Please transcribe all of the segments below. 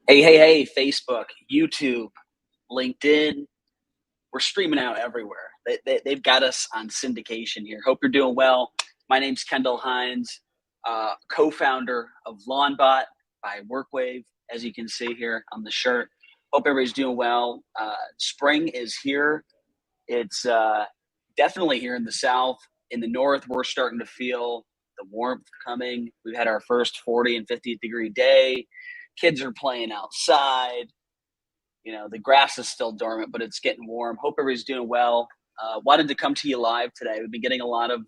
Hey, Facebook, YouTube, LinkedIn, we're streaming out everywhere. They've got us on syndication here. Hope you're doing well. My name's Kendall Hines, co-founder of Lawnbot by Workwave, as you can see here on the shirt. Hope everybody's doing well. Spring is here. It's definitely here in the South. In the North, we're starting to feel the warmth coming. We've had our first 40 and 50 degree day. Kids are playing outside. You know, the grass is still dormant, but it's getting warm. Hope everybody's doing well. Wanted to come to you live today. We've been getting a lot of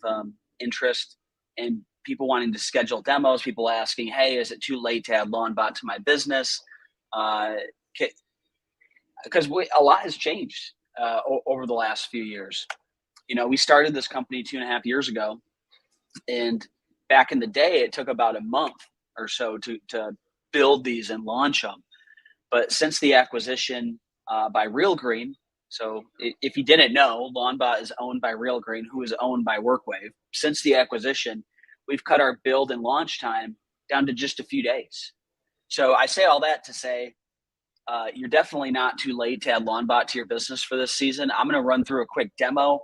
interest and people wanting to schedule demos, people asking, hey, is it too late to add Lawnbot to my business? Because a lot has changed over the last few years. You know, we started this company 2.5 years ago, and back in the day, it took about a month or so to build these and launch them. But since the acquisition by Real Green, so if you didn't know, Lawnbot is owned by Real Green, who is owned by Workwave. Since the acquisition, we've cut our build and launch time down to just a few days. So I say all that to say, you're definitely not too late to add Lawnbot to your business for this season. I'm going to run through a quick demo.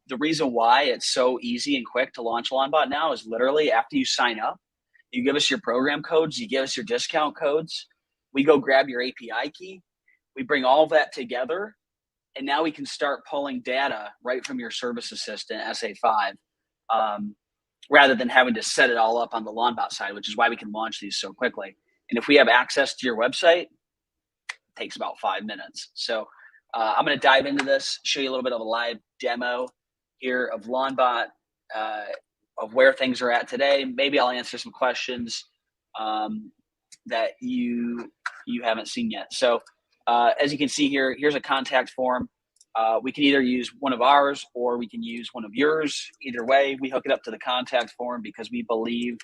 The reason why it's so easy and quick to launch Lawnbot now is literally after you sign up, you give us your program codes, you give us your discount codes, we go grab your API key, we bring all of that together, and now we can start pulling data right from your service assistant, SA5, rather than having to set it all up on the Lawnbot side, which is why we can launch these so quickly. And if we have access to your website, it takes about 5 minutes. So I'm going to dive into this, show you a little bit of a live demo here of Lawnbot, of where things are at today. Maybe I'll answer some questions that you haven't seen yet. So as you can see here, here's a contact form. We can either use one of ours or we can use one of yours. Either way, we hook it up to the contact form because we believe,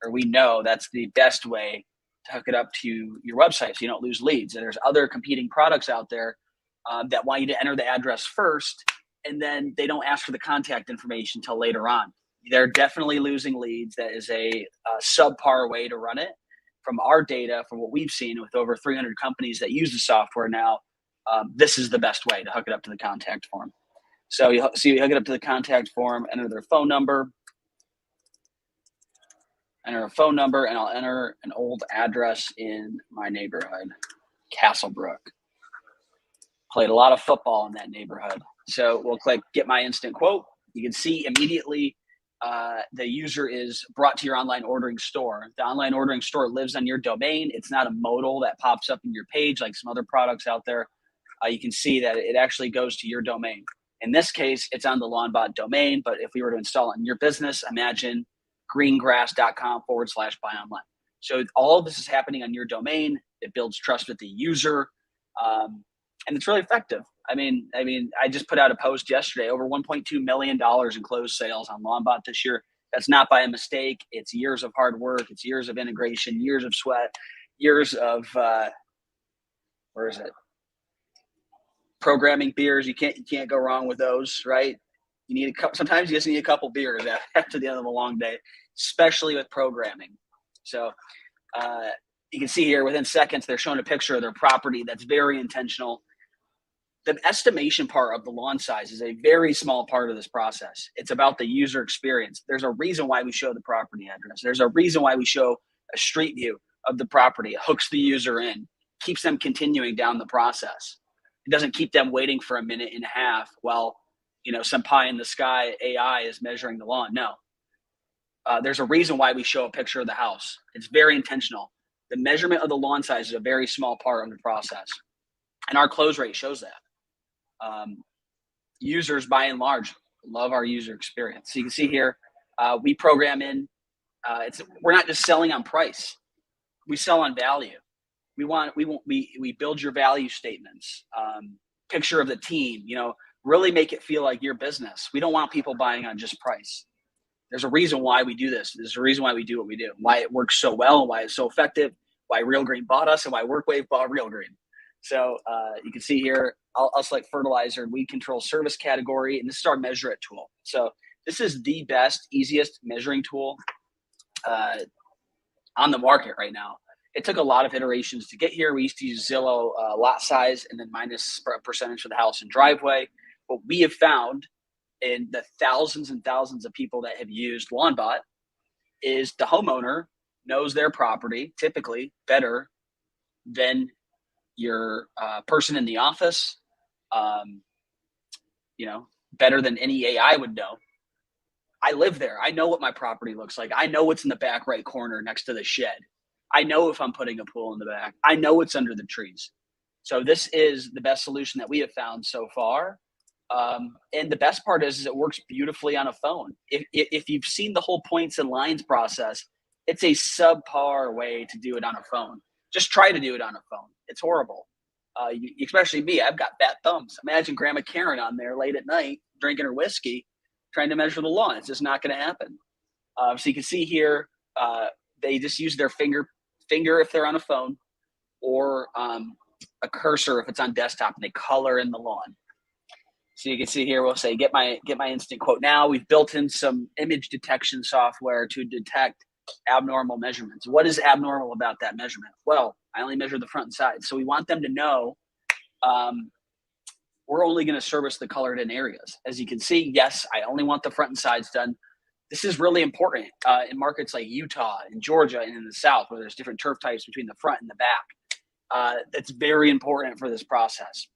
or we know that's the best way to hook it up to your website so you don't lose leads. And there's other competing products out there that want you to enter the address first, and then they don't ask for the contact information until later on. They're definitely losing leads. That is a subpar way to run it. From our data, from what we've seen with over 300 companies that use the software now, this is the best way to hook it up to the contact form. So you see, we hook it up to the contact form, enter their phone number, and I'll enter an old address in my neighborhood, Castlebrook. Played a lot of football in that neighborhood. So we'll click Get My Instant Quote. You can see immediately the user is brought to your online ordering store. The online ordering store lives on your domain. It's not a modal that pops up in your page like some other products out there. You can see that it actually goes to your domain. In this case, it's on the Lawnbot domain, but if we were to install it in your business, imagine greengrass.com/buy online. So all of this is happening on your domain. It builds trust with the user. And it's really effective. I mean, I just put out a post yesterday, over $1.2 million in closed sales on Lawnbot this year. That's not by a mistake. It's years of hard work. It's years of integration, years of sweat, years of, programming beers. You can't go wrong with those, right? You need sometimes you just need a couple beers after the end of a long day, especially with programming. So, you can see here within seconds, they're showing a picture of their property that's very intentional. The estimation part of the lawn size is a very small part of this process. It's about the user experience. There's a reason why we show the property address. There's a reason why we show a street view of the property. It hooks the user in, keeps them continuing down the process. It doesn't keep them waiting for a minute and a half while, some pie in the sky AI is measuring the lawn. No. There's a reason why we show a picture of the house. It's very intentional. The measurement of the lawn size is a very small part of the process. And our close rate shows that. Users, by and large, love our user experience. So you can see here, we program in, we're not just selling on price. We sell on value. We build your value statements, picture of the team, really make it feel like your business. We don't want people buying on just price. There's a reason why we do this. There's a reason why we do what we do, why it works so well, why it's so effective, why Real Green bought us, and why Workwave bought Real Green. So you can see here, I'll select fertilizer and weed control service category, and this is our measure it tool. So this is the best, easiest measuring tool on the market right now. It took a lot of iterations to get here. We used to use Zillow lot size and then minus percentage for the house and driveway. What we have found in the thousands and thousands of people that have used Lawnbot is the homeowner knows their property typically better than your person in the office, um, better than any AI would know. I live there. I know what my property looks like. I know what's in the back right corner next to the shed. I know if I'm putting a pool in the back. I know what's under the trees. So this is the best solution that we have found so far. And the best part is it works beautifully on a phone. If you've seen the whole points and lines process, it's a subpar way to do it on a phone. Just try to do it on a phone. It's horrible. Especially me, I've got fat thumbs. Imagine Grandma Karen on there late at night drinking her whiskey, trying to measure the lawn. It's just not going to happen. So you can see here, they just use their finger if they're on a phone, or a cursor if it's on desktop, and they color in the lawn. So you can see here, we'll say, get my instant quote now. We've built in some image detection software to detect abnormal measurements. What is abnormal about that measurement? Well, I only measure the front and side. So we want them to know we're only going to service the colored in areas. As you can see, yes, I only want the front and sides done. This is really important in markets like Utah and Georgia and in the South, where there's different turf types between the front and the back. That's very important for this process.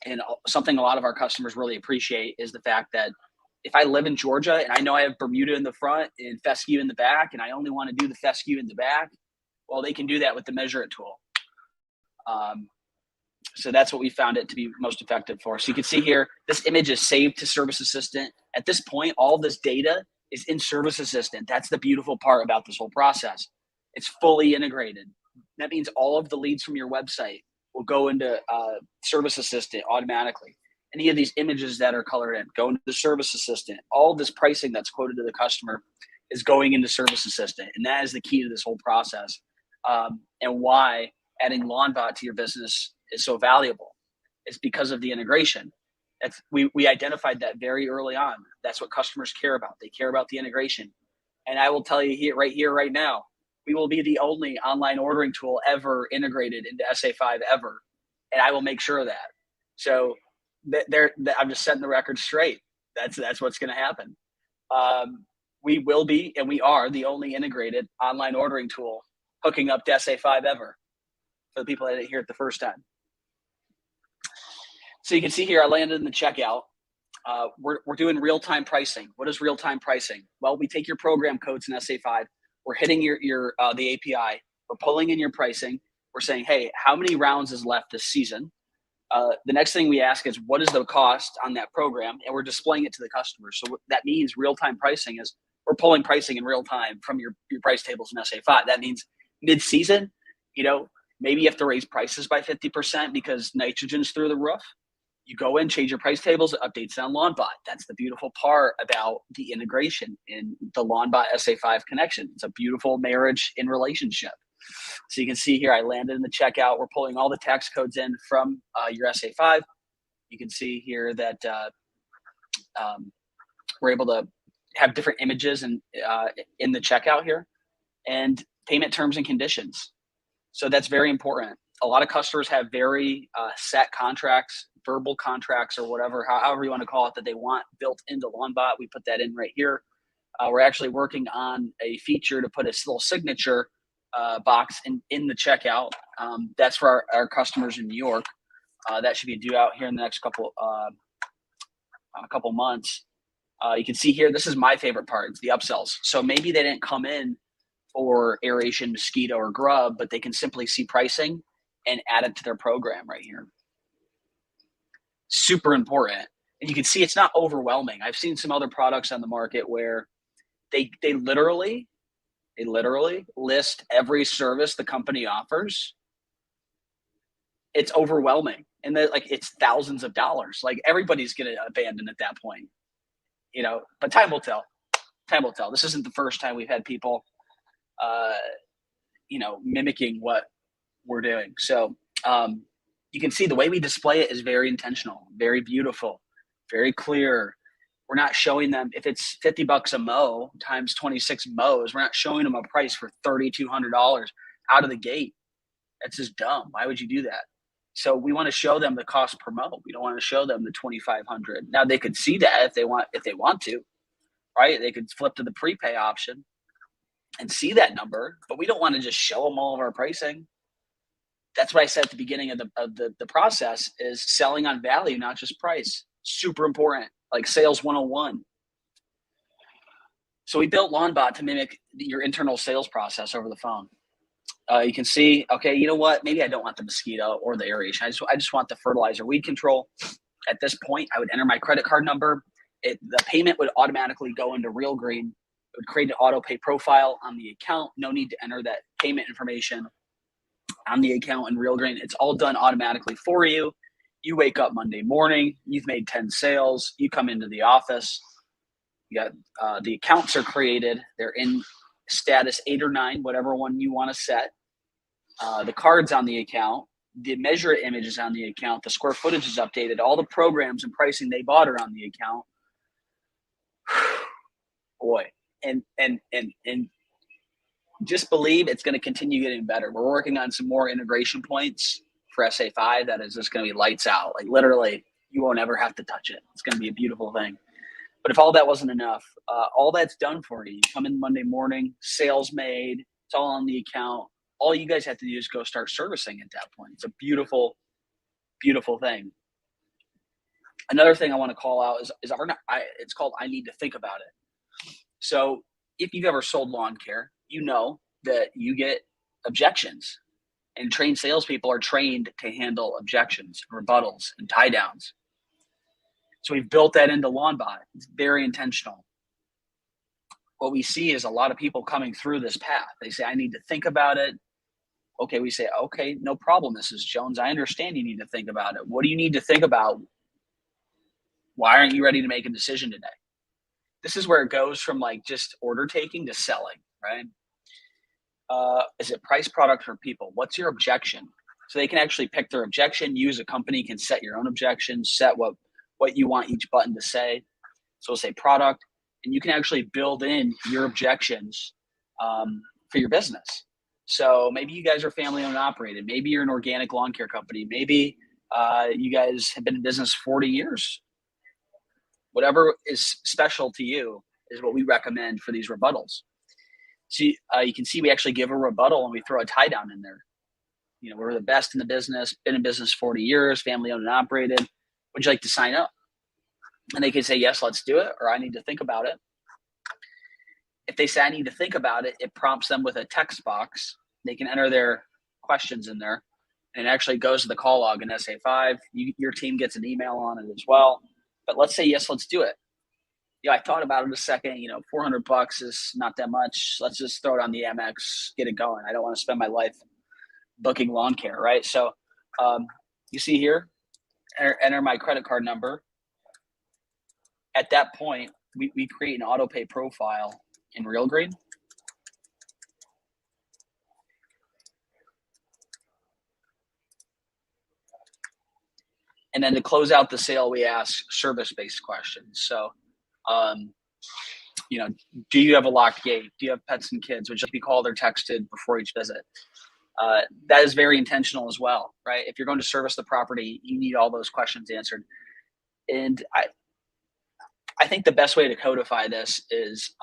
And something a lot of our customers really appreciate is the fact that if I live in Georgia and I know I have Bermuda in the front and fescue in the back, and I only want to do the fescue in the back, well, they can do that with the Measure It tool. So that's what we found it to be most effective for. So you can see here, this image is saved to Service Assistant. At this point, all this data is in Service Assistant. That's the beautiful part about this whole process. It's fully integrated. That means all of the leads from your website will go into Service Assistant automatically. Any of these images that are colored in go into the Service Assistant. All of this pricing that's quoted to the customer is going into Service Assistant. And that is the key to this whole process, and why adding Lawnbot to your business is so valuable. It's because of the integration. We identified that very early on. That's what customers care about. They care about the integration. And I will tell you right now, we will be the only online ordering tool ever integrated into SA5 ever. And I will make sure of that. So I'm just setting the record straight. That's what's going to happen. We will be, and we are, the only integrated online ordering tool hooking up to SA5 ever, for the people that didn't hear it the first time. So you can see here, I landed in the checkout. We're doing real-time pricing. What is real-time pricing? Well, we take your program codes in SA5. We're hitting the API. We're pulling in your pricing. We're saying, hey, how many rounds is left this season? The next thing we ask is, what is the cost on that program? And we're displaying it to the customer. So that means real-time pricing is we're pulling pricing in real time from your price tables in SA5. That means mid-season, maybe you have to raise prices by 50% because nitrogen's through the roof. You go in, change your price tables, it updates on Lawnbot. That's the beautiful part about the integration in the Lawnbot SA5 connection. It's a beautiful marriage in relationship. So you can see here, I landed in the checkout. We're pulling all the tax codes in from your SA5. You can see here that we're able to have different images in the checkout here, and payment terms and conditions. So that's very important. A lot of customers have very set contracts, verbal contracts, or whatever, however you want to call it, that they want built into Lawnbot. We put that in right here. We're actually working on a feature to put a little signature box in the checkout. That's for our customers in New York. That should be due out here in the next couple months. You can see here, this is my favorite part. It's the upsells. So maybe they didn't come in for aeration, mosquito, or grub, but they can simply see pricing and add it to their program right here. Super important. And you can see it's not overwhelming. I've seen some other products on the market where they literally list every service the company offers. It's overwhelming. And it's thousands of dollars. Like, everybody's going to abandon at that point, but time will tell. Time will tell. This isn't the first time we've had people, mimicking what we're doing. So, you can see the way we display it is very intentional, very beautiful, very clear. We're not showing them, if it's $50 a mow times 26 mows, we're not showing them a price for $3,200. out of the gate. That's just dumb. Why would you do that? So we want to show them the cost per mo. We don't want to show them the 2,500. Now they could see that if they want to, right? They could flip to the prepay option and see that number, but we don't want to just show them all of our pricing. That's what I said at the beginning of the process is selling on value, not just price. Super important, like sales 101. So we built Lawnbot to mimic your internal sales process over the phone. You can see, okay, you know what? Maybe I don't want the mosquito or the aeration. I just want the fertilizer weed control. At this point, I would enter my credit card number. The payment would automatically go into Real Green. It would create an auto pay profile on the account. No need to enter that payment information on the account in Real Green. It's all done automatically for you. You wake up Monday morning, you've made 10 sales, you come into the office, you got the accounts are created, they're in status 8 or 9, whatever one you want to set. The card's on the account, the measure image is on the account, the square footage is updated, all the programs and pricing they bought are on the account. Boy, and just believe it's going to continue getting better. We're working on some more integration points for SA5 that is just going to be lights out. Like literally, you won't ever have to touch it. It's going to be a beautiful thing. But if all that wasn't enough, all that's done for you. You come in Monday morning, sales made, it's all on the account. All you guys have to do is go start servicing at that point. It's a beautiful, beautiful thing. Another thing I want to call out is it's called I Need to Think About It. So if you've ever sold lawn care, you know that you get objections, and trained salespeople are trained to handle objections, rebuttals, and tie downs. So we've built that into Lawnbot. It's very intentional. What we see is a lot of people coming through this path. They say, I need to think about it. Okay, we say, okay, no problem, Mrs. Jones. I understand you need to think about it. What do you need to think about? Why aren't you ready to make a decision today? This is where it goes from like just order taking to selling, right? Is it price, product, or people? What's your objection? So they can actually pick their objection. You as a company can set your own objections, set what you want each button to say. So we'll say product, and you can actually build in your objections for your business. So maybe you guys are family owned and operated. Maybe you're an organic lawn care company. Maybe you guys have been in business 40 years. Whatever is special to you is what we recommend for these rebuttals. So you can see we actually give a rebuttal and we throw a tie down in there. You know, we're the best in the business, been in business 40 years, family owned and operated. Would you like to sign up? And they can say, yes, let's do it, or I need to think about it. If they say I need to think about it, it prompts them with a text box. They can enter their questions in there, and it actually goes to the call log in SA5. Your team gets an email on it as well. But let's say, yes, let's do it. Yeah, I thought about it a second. You know, $400 is not that much. Let's just throw it on the Amex, get it going. I don't want to spend my life booking lawn care, right? So you see here, enter my credit card number. At that point, we create an auto pay profile in Real Green. And then to close out the sale, we ask service-based questions. So, you know, do you have a locked gate? Do you have pets and kids? Would you be called or texted before each visit? That is very intentional as well, right? If you're going to service the property, you need all those questions answered. And I think the best way to codify this is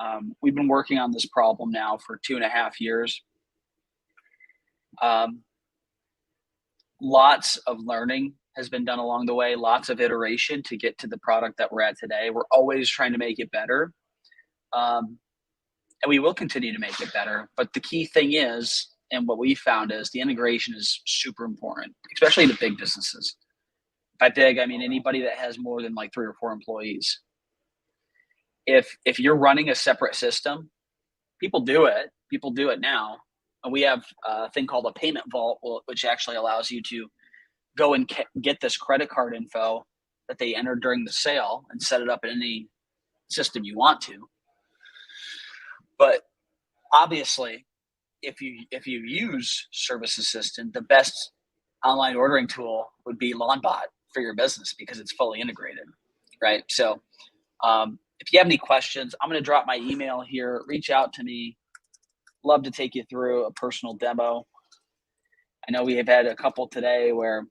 we've been working on this problem now for 2.5 years. Lots of learning has been done along the way, lots of iteration to get to the product that we're at today. We're always trying to make it better. And we will continue to make it better. But the key thing is, and what we found is the integration is super important, especially to big businesses. By big, I mean anybody that has more than like 3 or 4 employees. If you're running a separate system, people do it now. And we have a thing called a payment vault, which actually allows you to go and get this credit card info that they entered during the sale and set it up in any system you want to. But obviously, if you use Service Assistant, the best online ordering tool would be Lawnbot for your business because it's fully integrated, right? So if you have any questions, I'm going to drop my email here. Reach out to me. Love to take you through a personal demo. I know we have had a couple today where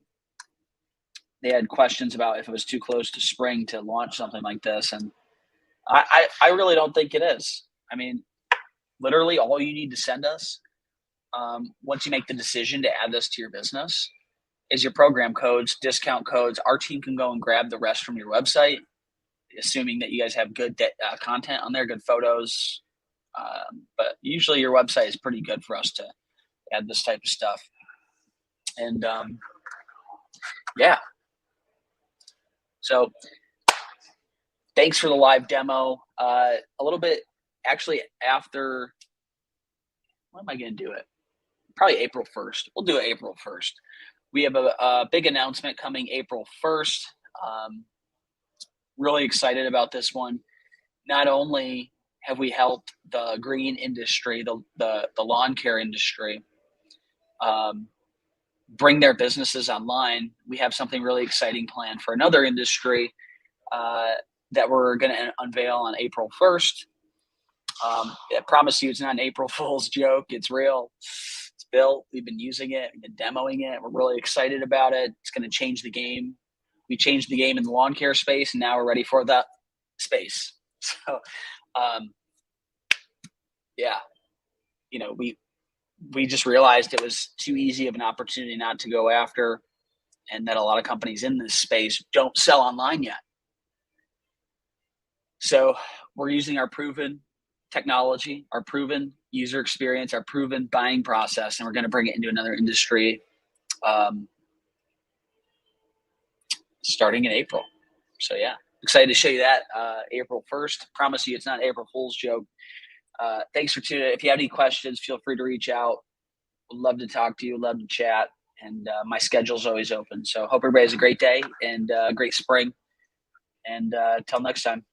they had questions about if it was too close to spring to launch something like this. And I really don't think it is. I mean, literally all you need to send us, once you make the decision to add this to your business, is your program codes, discount codes. Our team can go and grab the rest from your website, assuming that you guys have good content on there, good photos. But usually your website is pretty good for us to add this type of stuff. And yeah, so thanks for the live demo. A little bit, actually, after, when am I going to do it? Probably April 1st. We'll do it April 1st. We have a big announcement coming April 1st. Really excited about this one. Not only have we helped the green industry, the lawn care industry, bring their businesses online, we have something really exciting planned for another industry that we're going to unveil on April 1st. I promise you, it's not an April Fool's joke. It's real. It's built. We've been using it. We've been demoing it. We're really excited about it. It's going to change the game. We changed the game in the lawn care space, and now we're ready for that space. So, yeah, we just realized it was too easy of an opportunity not to go after, and that a lot of companies in this space don't sell online yet. So we're using our proven technology, our proven user experience, our proven buying process, and we're going to bring it into another industry starting in April. So yeah, excited to show you that April 1st. Promise you it's not an April Fool's joke. Thanks for tuning in. If you have any questions, feel free to reach out. Would love to talk to you, love to chat, and my schedule's always open. So hope everybody has a great day and a great spring. And till next time.